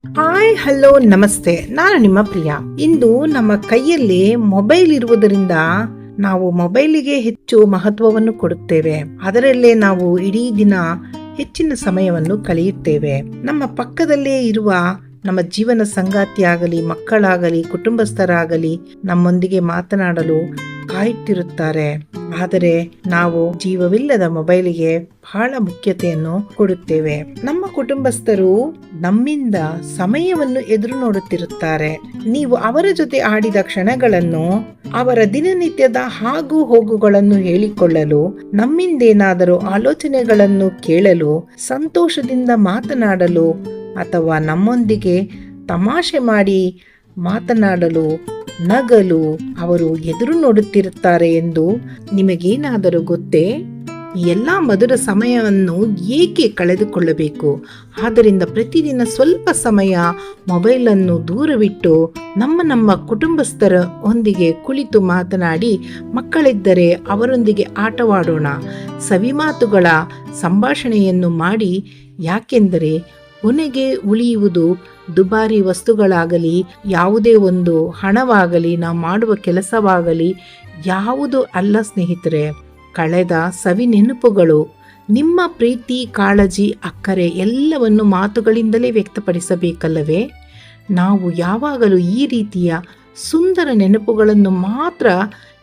Hi hello ನಮಸ್ತೆ, ನಾನು ನಿಮ್ಮ ಪ್ರಿಯಾ. ಇಂದು ನಮ್ಮ ಕೈಯಲ್ಲಿ ಮೊಬೈಲ್ ಇರುವುದರಿಂದ ನಾವು ಮೊಬೈಲಿಗೆ ಹೆಚ್ಚು ಮಹತ್ವವನ್ನು ಕೊಡುತ್ತೇವೆ. ಅದರಲ್ಲೇ ನಾವು ಇಡೀ ದಿನ ಹೆಚ್ಚಿನ ಸಮಯವನ್ನು ಕಳೆಯುತ್ತೇವೆ. ನಮ್ಮ ಪಕ್ಕದಲ್ಲೇ ಇರುವ ನಮ್ಮ ಜೀವನ ಸಂಗಾತಿಯಾಗಲಿ, ಮಕ್ಕಳಾಗಲಿ, ಕುಟುಂಬಸ್ಥರಾಗಲಿ ನಮ್ಮೊಂದಿಗೆ ಮಾತನಾಡಲು ಕಾಯುತ್ತಿರುತ್ತಾರೆ. ಆದರೆ ನಾವು ಜೀವವಿಲ್ಲದ ಮೊಬೈಲಿಗೆ ಬಹಳ ಮುಖ್ಯತೆಯನ್ನು ಕೊಡುತ್ತೇವೆ. ನಮ್ಮ ಕುಟುಂಬಸ್ಥರು ನಮ್ಮಿಂದ ಸಮಯವನ್ನು ಎದುರು ನೋಡುತ್ತಿರುತ್ತಾರೆ. ನೀವು ಅವರ ಜೊತೆ ಆಡಿದ ಕ್ಷಣಗಳನ್ನು, ಅವರ ದಿನನಿತ್ಯದ ಆಗು ಹೋಗುಗಳನ್ನು ಹೇಳಿಕೊಳ್ಳಲು, ನಮ್ಮಿಂದೇನಾದರೂ ಆಲೋಚನೆಗಳನ್ನು ಕೇಳಲು, ಸಂತೋಷದಿಂದ ಮಾತನಾಡಲು ಅಥವಾ ನಮ್ಮೊಂದಿಗೆ ತಮಾಷೆ ಮಾಡಿ ಮಾತನಾಡಲು, ನಗಲು ಅವರು ಎದುರು ನೋಡುತ್ತಿರುತ್ತಾರೆ ಎಂದು ನಿಮಗೇನಾದರೂ ಗೊತ್ತೇ? ಎಲ್ಲ ಮಧುರ ಸಮಯವನ್ನು ಏಕೆ ಕಳೆದುಕೊಳ್ಳಬೇಕು? ಆದ್ದರಿಂದ ಪ್ರತಿದಿನ ಸ್ವಲ್ಪ ಸಮಯ ಮೊಬೈಲನ್ನು ದೂರವಿಟ್ಟು ನಮ್ಮ ಕುಟುಂಬಸ್ಥರ ಒಂದಿಗೆ ಕುಳಿತು ಮಾತನಾಡಿ, ಮಕ್ಕಳಿದ್ದರೆ ಅವರೊಂದಿಗೆ ಆಟವಾಡೋಣ, ಸವಿಮಾತುಗಳ ಸಂಭಾಷಣೆಯನ್ನು ಮಾಡಿ. ಯಾಕೆಂದರೆ ಕೊನೆಗೆ ಉಳಿಯುವುದು ದುಬಾರಿ ವಸ್ತುಗಳಾಗಲಿ, ಯಾವುದೇ ಒಂದು ಹಣವಾಗಲಿ, ನಾವು ಮಾಡುವ ಕೆಲಸವಾಗಲಿ ಯಾವುದು ಅಲ್ಲ ಸ್ನೇಹಿತರೆ, ಕಳೆದ ಸವಿ ನೆನಪುಗಳು. ನಿಮ್ಮ ಪ್ರೀತಿ, ಕಾಳಜಿ, ಅಕ್ಕರೆ ಎಲ್ಲವನ್ನು ಮಾತುಗಳಿಂದಲೇ ವ್ಯಕ್ತಪಡಿಸಬೇಕಲ್ಲವೇ? ನಾವು ಯಾವಾಗಲೂ ಈ ರೀತಿಯ ಸುಂದರ ನೆನಪುಗಳನ್ನು ಮಾತ್ರ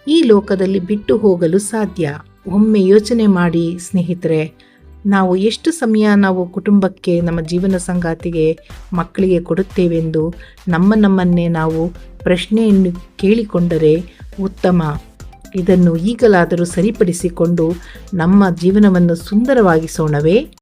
ಈ ಲೋಕದಲ್ಲಿ ಬಿಟ್ಟು ಹೋಗಲು ಸಾಧ್ಯ. ಒಮ್ಮೆ ಯೋಚನೆ ಮಾಡಿ ಸ್ನೇಹಿತರೆ, ನಾವು ಎಷ್ಟು ಸಮಯ ನಾವು ಕುಟುಂಬಕ್ಕೆ, ನಮ್ಮ ಜೀವನ ಸಂಗಾತಿಗೆ, ಮಕ್ಕಳಿಗೆ ಕೊಡುತ್ತೇವೆಂದು ನಮ್ಮನ್ನೇ ನಾವು ಪ್ರಶ್ನೆಯನ್ನು ಕೇಳಿಕೊಂಡರೆ ಉತ್ತಮ. ಇದನ್ನು ಈಗಲಾದರೂ ಸರಿಪಡಿಸಿಕೊಂಡು ನಮ್ಮ ಜೀವನವನ್ನು ಸುಂದರವಾಗಿಸೋಣವೇ?